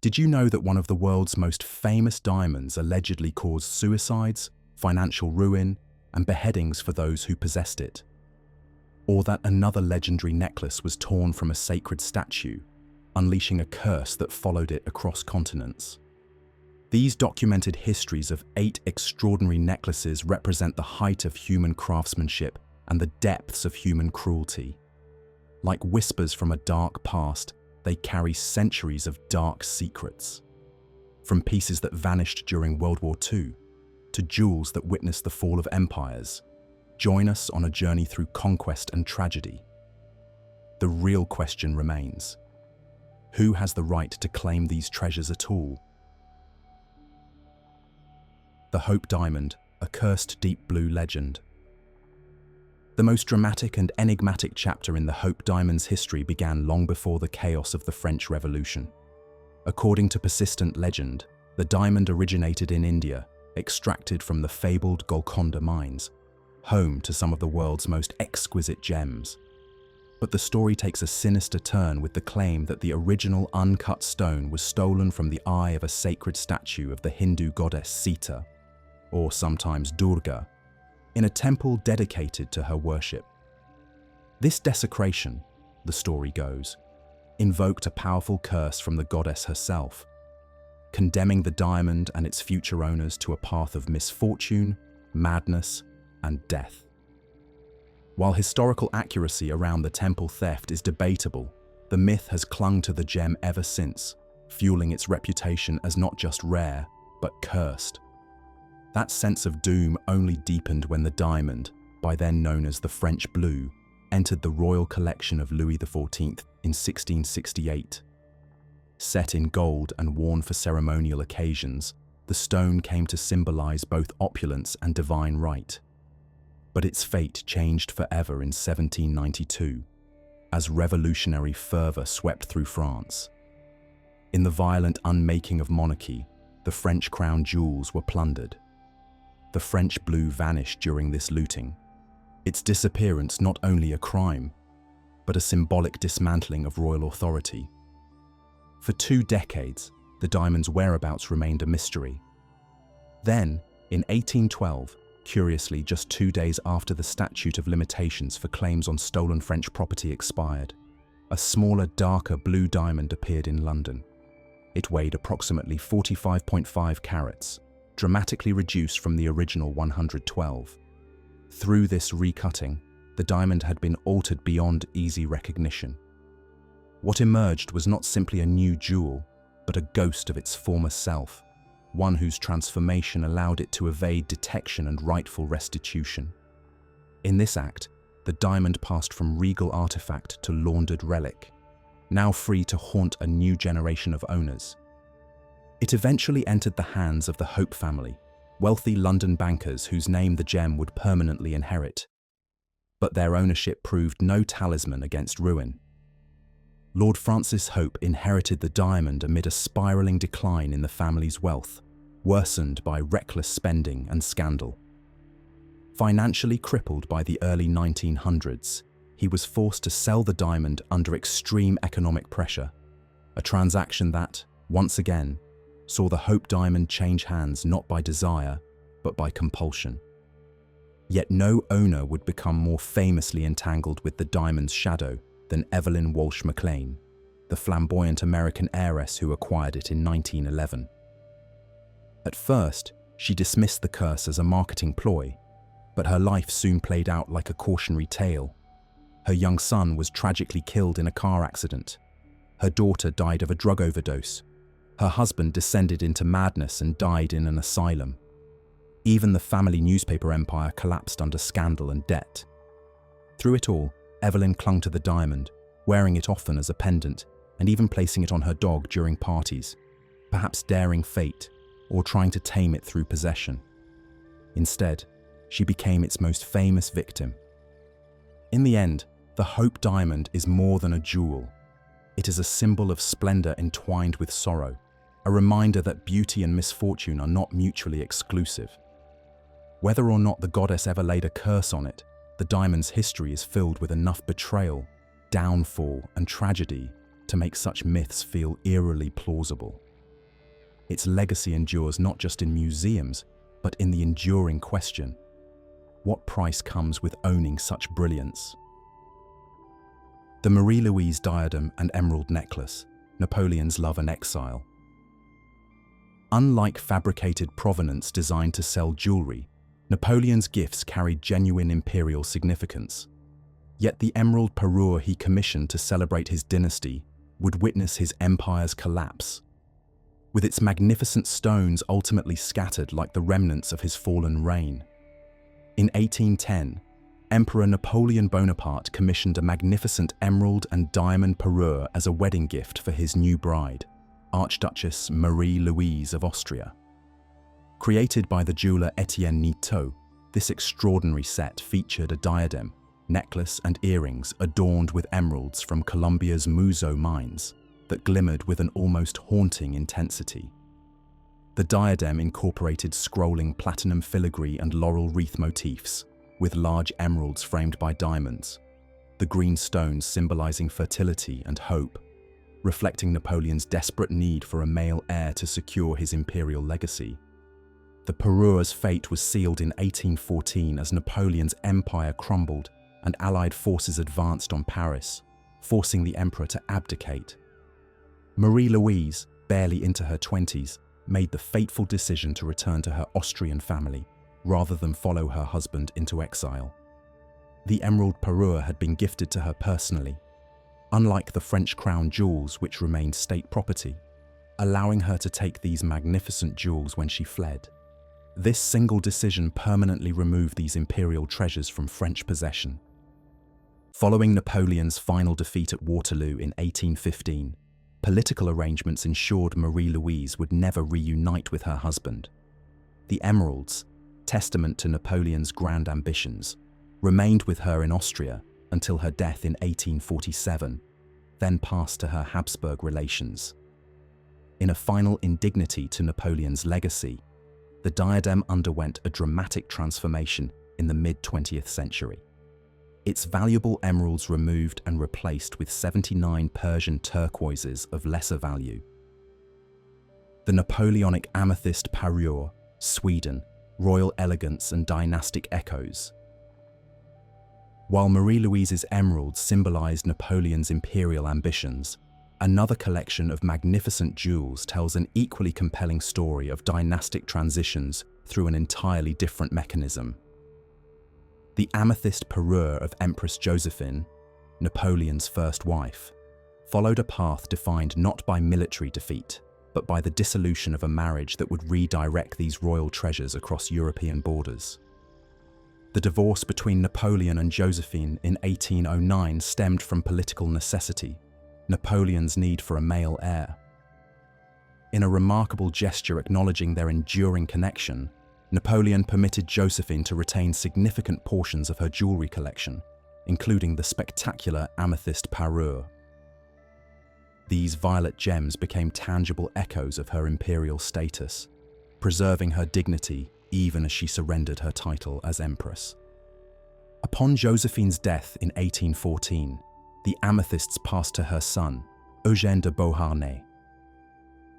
Did you know that one of the world's most famous diamonds allegedly caused suicides, financial ruin, and beheadings for those who possessed it? Or that another legendary necklace was torn from a sacred statue, unleashing a curse that followed it across continents? These documented histories of 8 extraordinary necklaces represent the height of human craftsmanship and the depths of human cruelty. Like whispers from a dark past, they carry centuries of dark secrets. From pieces that vanished during World War II to jewels that witnessed the fall of empires, join us on a journey through conquest and tragedy. The real question remains: who has the right to claim these treasures at all? The Hope Diamond, a cursed deep blue legend. The most dramatic and enigmatic chapter in the Hope Diamond's history began long before the chaos of the French Revolution. According to persistent legend, the diamond originated in India, extracted from the fabled Golconda mines, home to some of the world's most exquisite gems. But the story takes a sinister turn with the claim that the original uncut stone was stolen from the eye of a sacred statue of the Hindu goddess Sita, or sometimes Durga, in a temple dedicated to her worship. This desecration, the story goes, invoked a powerful curse from the goddess herself, condemning the diamond and its future owners to a path of misfortune, madness, and death. While historical accuracy around the temple theft is debatable, the myth has clung to the gem ever since, fueling its reputation as not just rare, but cursed. That sense of doom only deepened when the diamond, by then known as the French Blue, entered the royal collection of Louis XIV in 1668. Set in gold and worn for ceremonial occasions, the stone came to symbolize both opulence and divine right. But its fate changed forever in 1792, as revolutionary fervor swept through France. In the violent unmaking of monarchy, the French crown jewels were plundered. The French Blue vanished during this looting, its disappearance not only a crime, but a symbolic dismantling of royal authority. For 2 decades, the diamond's whereabouts remained a mystery. Then, in 1812, curiously just 2 days after the statute of limitations for claims on stolen French property expired, a smaller, darker blue diamond appeared in London. It weighed approximately 45.5 carats, dramatically reduced from the original 112. Through this recutting, the diamond had been altered beyond easy recognition. What emerged was not simply a new jewel, but a ghost of its former self, one whose transformation allowed it to evade detection and rightful restitution. In this act, the diamond passed from regal artifact to laundered relic, now free to haunt a new generation of owners. It eventually entered the hands of the Hope family, wealthy London bankers whose name the gem would permanently inherit. But their ownership proved no talisman against ruin. Lord Francis Hope inherited the diamond amid a spiraling decline in the family's wealth, worsened by reckless spending and scandal. Financially crippled by the early 1900s, he was forced to sell the diamond under extreme economic pressure, a transaction that, once again, saw the Hope diamond change hands not by desire, but by compulsion. Yet no owner would become more famously entangled with the diamond's shadow than Evelyn Walsh McLean, the flamboyant American heiress who acquired it in 1911. At first, she dismissed the curse as a marketing ploy, but her life soon played out like a cautionary tale. Her young son was tragically killed in a car accident. Her daughter died of a drug overdose. Her husband descended into madness and died in an asylum. Even the family newspaper empire collapsed under scandal and debt. Through it all, Evelyn clung to the diamond, wearing it often as a pendant and even placing it on her dog during parties, perhaps daring fate or trying to tame it through possession. Instead, she became its most famous victim. In the end, the Hope diamond is more than a jewel. It is a symbol of splendor entwined with sorrow, a reminder that beauty and misfortune are not mutually exclusive. Whether or not the goddess ever laid a curse on it, the diamond's history is filled with enough betrayal, downfall, and tragedy to make such myths feel eerily plausible. its legacy endures not just in museums, but in the enduring question: what price comes with owning such brilliance? The Marie-Louise diadem and emerald necklace, Napoleon's love and exile. Unlike fabricated provenance designed to sell jewelry, Napoleon's gifts carried genuine imperial significance. Yet the emerald parure he commissioned to celebrate his dynasty would witness his empire's collapse, with its magnificent stones ultimately scattered like the remnants of his fallen reign. In 1810, Emperor Napoleon Bonaparte commissioned a magnificent emerald and diamond parure as a wedding gift for his new bride, Archduchess Marie-Louise of Austria. Created by the jeweler Etienne Niteau, this extraordinary set featured a diadem, necklace and earrings adorned with emeralds from Colombia's Muso mines that glimmered with an almost haunting intensity. The diadem incorporated scrolling platinum filigree and laurel wreath motifs, with large emeralds framed by diamonds, the green stones symbolizing fertility and hope, reflecting Napoleon's desperate need for a male heir to secure his imperial legacy. The parure's fate was sealed in 1814 as Napoleon's empire crumbled and Allied forces advanced on Paris, forcing the emperor to abdicate. Marie-Louise, barely into her 20s, made the fateful decision to return to her Austrian family, rather than follow her husband into exile. The emerald parure had been gifted to her personally, unlike the French crown jewels which remained state property, allowing her to take these magnificent jewels when she fled. This single decision permanently removed these imperial treasures from French possession. Following Napoleon's final defeat at Waterloo in 1815, political arrangements ensured Marie-Louise would never reunite with her husband. The emeralds, testament to Napoleon's grand ambitions, remained with her in Austria until her death in 1847, then passed to her Habsburg relations. In a final indignity to Napoleon's legacy, the diadem underwent a dramatic transformation in the mid-20th century. Its valuable emeralds removed and replaced with 79 Persian turquoises of lesser value. The Napoleonic amethyst parure, Sweden, royal elegance and dynastic echoes. While Marie-Louise's emeralds symbolized Napoleon's imperial ambitions, another collection of magnificent jewels tells an equally compelling story of dynastic transitions through an entirely different mechanism. The amethyst parure of Empress Josephine, Napoleon's first wife, followed a path defined not by military defeat, but by the dissolution of a marriage that would redirect these royal treasures across European borders. The divorce between Napoleon and Josephine in 1809 stemmed from political necessity, Napoleon's need for a male heir. In a remarkable gesture acknowledging their enduring connection, Napoleon permitted Josephine to retain significant portions of her jewelry collection, including the spectacular amethyst parure. These violet gems became tangible echoes of her imperial status, preserving her dignity even as she surrendered her title as empress. Upon Josephine's death in 1814, the amethysts passed to her son, Eugène de Beauharnais.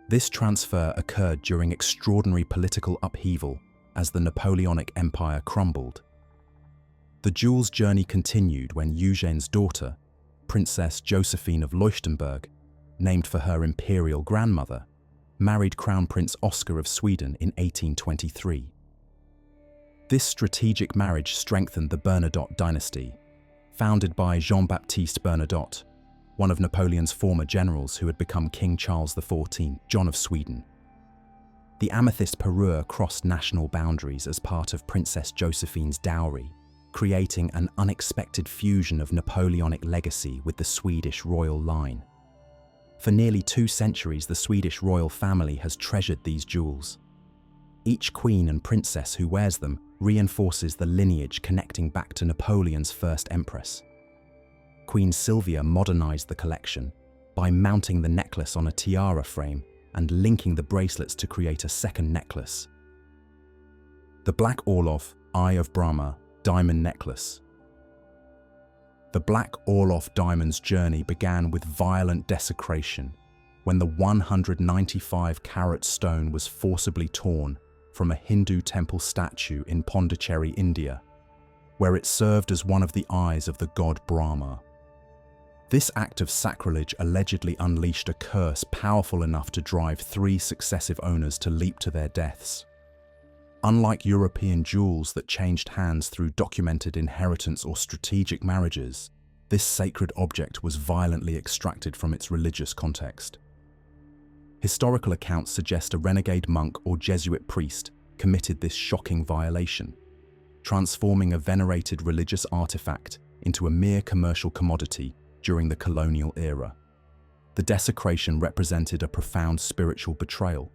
This transfer occurred during extraordinary political upheaval as the Napoleonic Empire crumbled. The jewel's journey continued when Eugène's daughter, Princess Josephine of Leuchtenberg, named for her imperial grandmother, married Crown Prince Oscar of Sweden in 1823. This strategic marriage strengthened the Bernadotte dynasty, founded by Jean-Baptiste Bernadotte, one of Napoleon's former generals who had become King Charles XIV, John of Sweden. The amethyst parure crossed national boundaries as part of Princess Josephine's dowry, creating an unexpected fusion of Napoleonic legacy with the Swedish royal line. For nearly 2 centuries, the Swedish royal family has treasured these jewels. Each queen and princess who wears them reinforces the lineage connecting back to Napoleon's first empress. Queen Sylvia modernized the collection by mounting the necklace on a tiara frame and linking the bracelets to create a second necklace. The Black Olaf, Eye of Brahma, diamond necklace. The Black Olaf diamond's journey began with violent desecration, when the 195-carat stone was forcibly torn from a Hindu temple statue in Pondicherry, India, where it served as one of the eyes of the god Brahma. This act of sacrilege allegedly unleashed a curse powerful enough to drive 3 successive owners to leap to their deaths. Unlike European jewels that changed hands through documented inheritance or strategic marriages, this sacred object was violently extracted from its religious context. Historical accounts suggest a renegade monk or Jesuit priest committed this shocking violation, transforming a venerated religious artifact into a mere commercial commodity during the colonial era. The desecration represented a profound spiritual betrayal,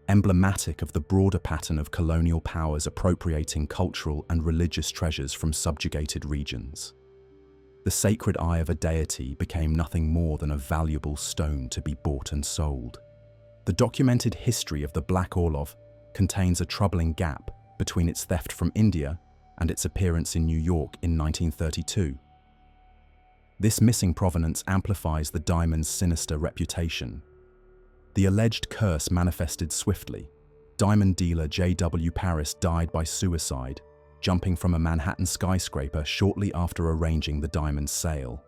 emblematic of the broader pattern of colonial powers appropriating cultural and religious treasures from subjugated regions. The sacred eye of a deity became nothing more than a valuable stone to be bought and sold. The documented history of the Black Olaf contains a troubling gap between its theft from India and its appearance in New York in 1932. This missing provenance amplifies the diamond's sinister reputation. The alleged curse manifested swiftly. Diamond dealer J.W. Paris died by suicide, jumping from a Manhattan skyscraper shortly after arranging the diamond's sale.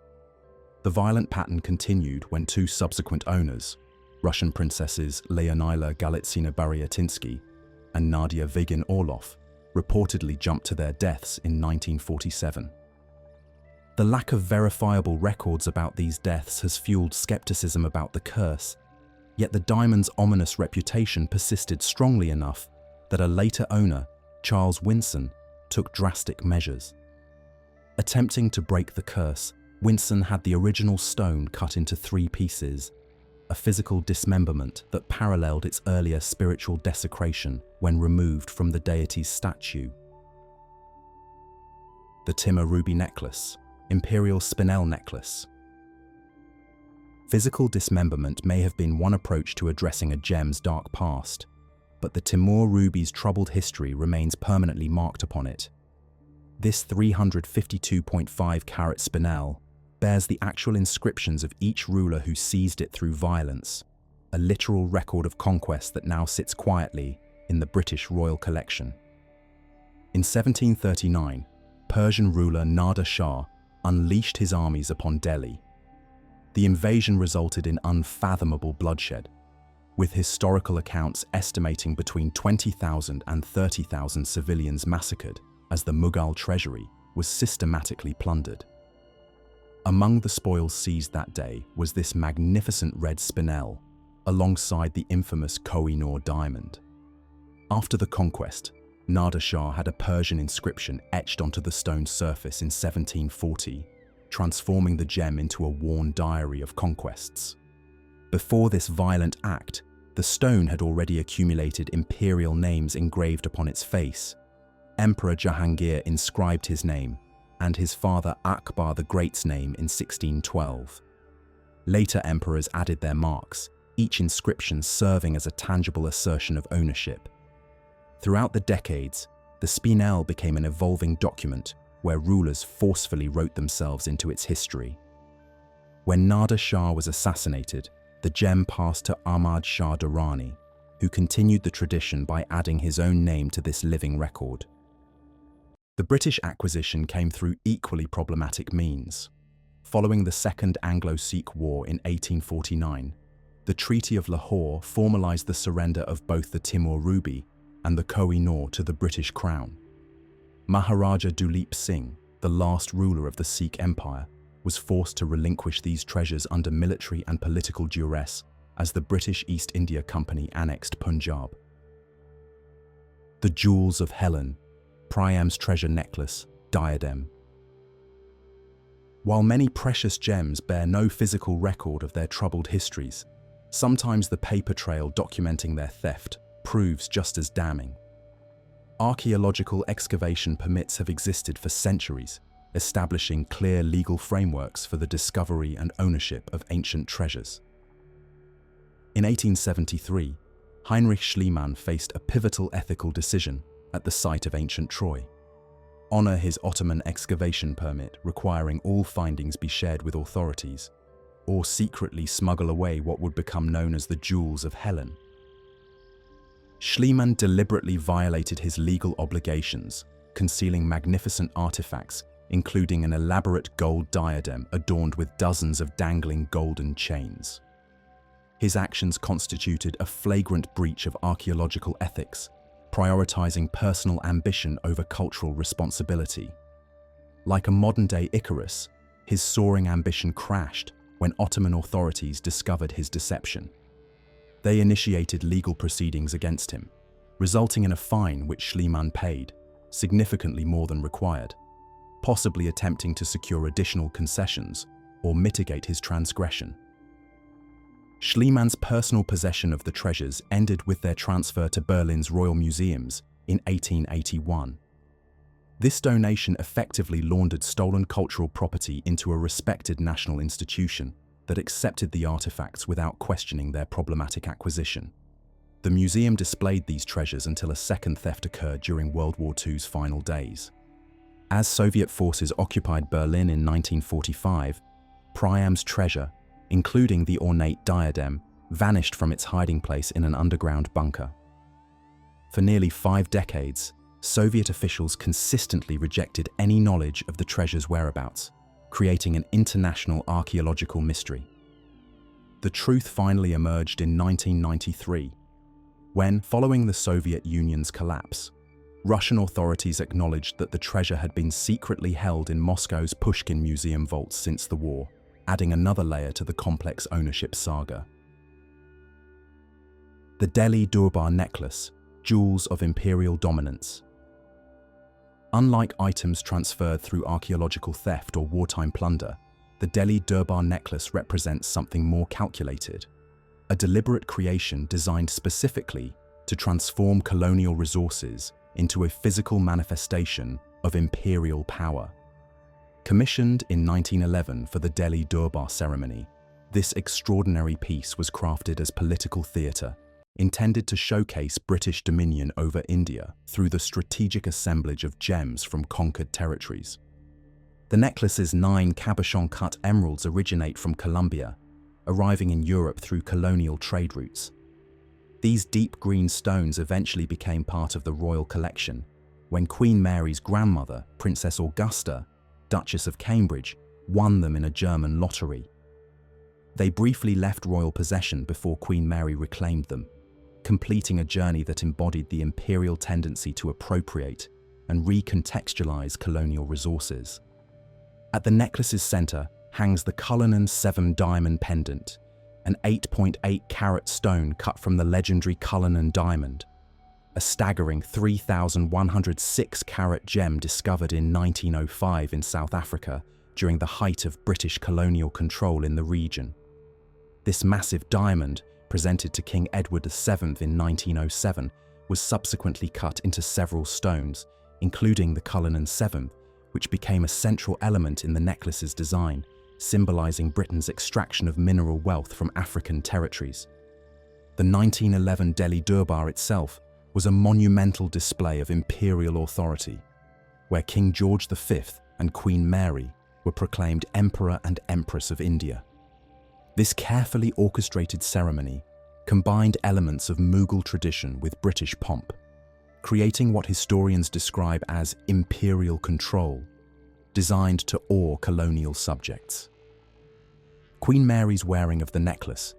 The violent pattern continued when 2 subsequent owners, Russian princesses Leonila Galitzina Bariatinsky and Nadia Vigin Orlov, reportedly jumped to their deaths in 1947. The lack of verifiable records about these deaths has fueled skepticism about the curse, yet the diamond's ominous reputation persisted strongly enough that a later owner, Charles Winson, took drastic measures. Attempting to break the curse, Winson had the original stone cut into 3 pieces, a physical dismemberment that paralleled its earlier spiritual desecration when removed from the deity's statue. The Timur ruby necklace, imperial spinel necklace. Physical dismemberment may have been one approach to addressing a gem's dark past, but the Timur ruby's troubled history remains permanently marked upon it. This 352.5-carat spinel bears the actual inscriptions of each ruler who seized it through violence, a literal record of conquest that now sits quietly in the British Royal Collection. In 1739, Persian ruler Nader Shah unleashed his armies upon Delhi. The invasion resulted in unfathomable bloodshed, with historical accounts estimating between 20,000 and 30,000 civilians massacred as the Mughal treasury was systematically plundered. Among the spoils seized that day was this magnificent red spinel, alongside the infamous Koh-i-Noor diamond. After the conquest, Nader Shah had a Persian inscription etched onto the stone surface in 1740, transforming the gem into a worn diary of conquests. Before this violent act, the stone had already accumulated imperial names engraved upon its face. Emperor Jahangir inscribed his name, and his father Akbar the Great's name in 1612. Later emperors added their marks, each inscription serving as a tangible assertion of ownership. Throughout the decades, the spinel became an evolving document where rulers forcefully wrote themselves into its history. When Nader Shah was assassinated, the gem passed to Ahmad Shah Durrani, who continued the tradition by adding his own name to this living record. The British acquisition came through equally problematic means. Following the Second Anglo-Sikh War in 1849, the Treaty of Lahore formalised the surrender of both the Timur ruby and the Koh-i-Noor to the British Crown. Maharaja Duleep Singh, the last ruler of the Sikh Empire, was forced to relinquish these treasures under military and political duress as the British East India Company annexed Punjab. The Jewels of Helen, Priam's treasure necklace, diadem. While many precious gems bear no physical record of their troubled histories, sometimes the paper trail documenting their theft proves just as damning. Archaeological excavation permits have existed for centuries, establishing clear legal frameworks for the discovery and ownership of ancient treasures. In 1873, Heinrich Schliemann faced a pivotal ethical decision at the site of ancient Troy. Honor his Ottoman excavation permit requiring all findings be shared with authorities, or secretly smuggle away what would become known as the Jewels of Helen. Schliemann deliberately violated his legal obligations, concealing magnificent artifacts, including an elaborate gold diadem adorned with dozens of dangling golden chains. His actions constituted a flagrant breach of archaeological ethics, prioritizing personal ambition over cultural responsibility. Like a modern-day Icarus, his soaring ambition crashed when Ottoman authorities discovered his deception. They initiated legal proceedings against him, resulting in a fine which Schliemann paid, significantly more than required, possibly attempting to secure additional concessions or mitigate his transgression. Schliemann's personal possession of the treasures ended with their transfer to Berlin's Royal Museums in 1881. This donation effectively laundered stolen cultural property into a respected national institution that accepted the artifacts without questioning their problematic acquisition. The museum displayed these treasures until a second theft occurred during World War II's final days. As Soviet forces occupied Berlin in 1945, Priam's treasure, including the ornate diadem, vanished from its hiding place in an underground bunker. For nearly 5 decades, Soviet officials consistently rejected any knowledge of the treasure's whereabouts, creating an international archaeological mystery. The truth finally emerged in 1993, when, following the Soviet Union's collapse, Russian authorities acknowledged that the treasure had been secretly held in Moscow's Pushkin Museum vaults since the war, adding another layer to the complex ownership saga. The Delhi Durbar necklace, jewels of imperial dominance. Unlike items transferred through archaeological theft or wartime plunder, the Delhi Durbar necklace represents something more calculated, a deliberate creation designed specifically to transform colonial resources into a physical manifestation of imperial power. Commissioned in 1911 for the Delhi Durbar ceremony, this extraordinary piece was crafted as political theatre, intended to showcase British dominion over India through the strategic assemblage of gems from conquered territories. The necklace's 9 cabochon-cut emeralds originate from Colombia, arriving in Europe through colonial trade routes. These deep green stones eventually became part of the royal collection when Queen Mary's grandmother, Princess Augusta, Duchess of Cambridge, won them in a German lottery. They briefly left royal possession before Queen Mary reclaimed them, completing a journey that embodied the imperial tendency to appropriate and recontextualize colonial resources. At the necklace's center hangs the Cullinan 7 diamond pendant, an 8.8-carat stone cut from the legendary Cullinan diamond, a staggering 3,106-carat gem discovered in 1905 in South Africa during the height of British colonial control in the region. This massive diamond, presented to King Edward VII in 1907, was subsequently cut into several stones, including the Cullinan 7, which became a central element in the necklace's design, symbolizing Britain's extraction of mineral wealth from African territories. The 1911 Delhi Durbar itself was a monumental display of imperial authority, where King George V and Queen Mary were proclaimed Emperor and Empress of India. This carefully orchestrated ceremony combined elements of Mughal tradition with British pomp, creating what historians describe as imperial control, designed to awe colonial subjects. Queen Mary's wearing of the necklace,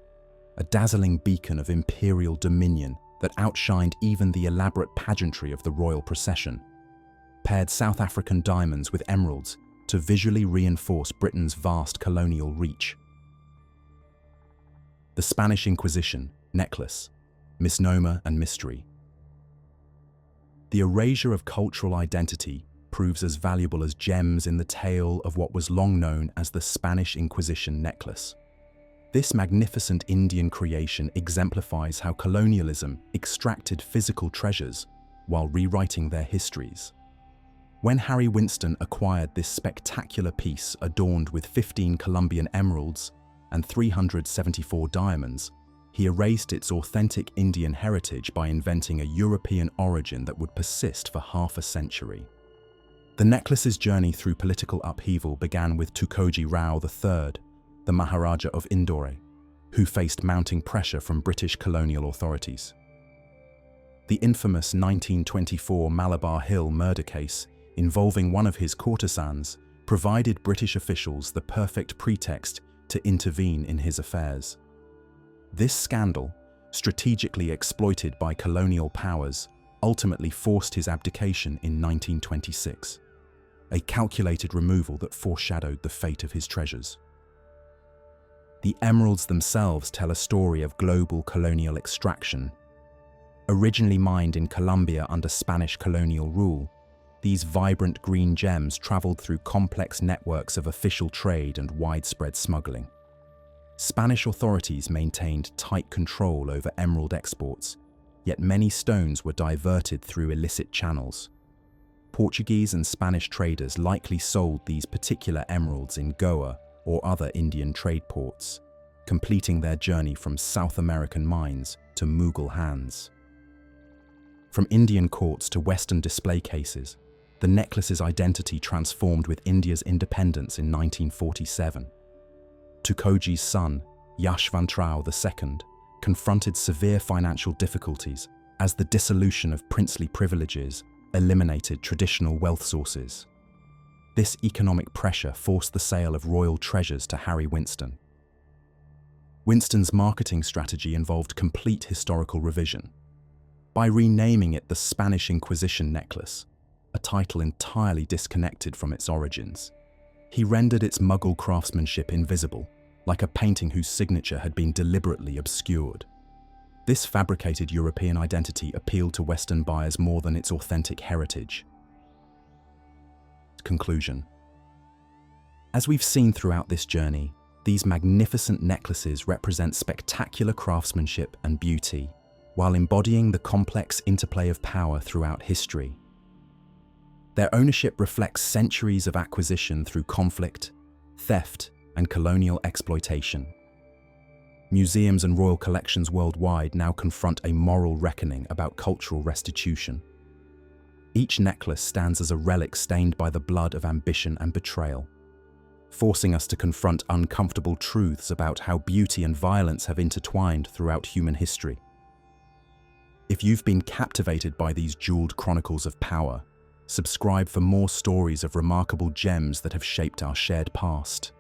a dazzling beacon of imperial dominion that outshined even the elaborate pageantry of the royal procession, paired South African diamonds with emeralds to visually reinforce Britain's vast colonial reach. The Spanish Inquisition necklace, misnomer and mystery. The erasure of cultural identity proves as valuable as gems in the tale of what was long known as the Spanish Inquisition necklace. This magnificent Indian creation exemplifies how colonialism extracted physical treasures while rewriting their histories. When Harry Winston acquired this spectacular piece adorned with 15 Colombian emeralds and 374 diamonds, he erased its authentic Indian heritage by inventing a European origin that would persist for half a century. The necklace's journey through political upheaval began with Tukoji Rao III, the Maharaja of Indore, who faced mounting pressure from British colonial authorities. The infamous 1924 Malabar Hill murder case, involving one of his courtesans, provided British officials the perfect pretext to intervene in his affairs. This scandal, strategically exploited by colonial powers, ultimately forced his abdication in 1926, a calculated removal that foreshadowed the fate of his treasures. The emeralds themselves tell a story of global colonial extraction. Originally mined in Colombia under Spanish colonial rule, these vibrant green gems traveled through complex networks of official trade and widespread smuggling. Spanish authorities maintained tight control over emerald exports, yet many stones were diverted through illicit channels. Portuguese and Spanish traders likely sold these particular emeralds in Goa or other Indian trade ports, completing their journey from South American mines to Mughal hands. From Indian courts to Western display cases, the necklace's identity transformed with India's independence in 1947. Tukoji's son, Yashvantrao II, confronted severe financial difficulties as the dissolution of princely privileges eliminated traditional wealth sources. This economic pressure forced the sale of royal treasures to Harry Winston. Winston's marketing strategy involved complete historical revision. By renaming it the Spanish Inquisition necklace, a title entirely disconnected from its origins, he rendered its Mughal craftsmanship invisible, like a painting whose signature had been deliberately obscured. This fabricated European identity appealed to Western buyers more than its authentic heritage. Conclusion. As we've seen throughout this journey, these magnificent necklaces represent spectacular craftsmanship and beauty, while embodying the complex interplay of power throughout history. Their ownership reflects centuries of acquisition through conflict, theft, and colonial exploitation. Museums and royal collections worldwide now confront a moral reckoning about cultural restitution. Each necklace stands as a relic stained by the blood of ambition and betrayal, forcing us to confront uncomfortable truths about how beauty and violence have intertwined throughout human history. If you've been captivated by these jeweled chronicles of power, subscribe for more stories of remarkable gems that have shaped our shared past.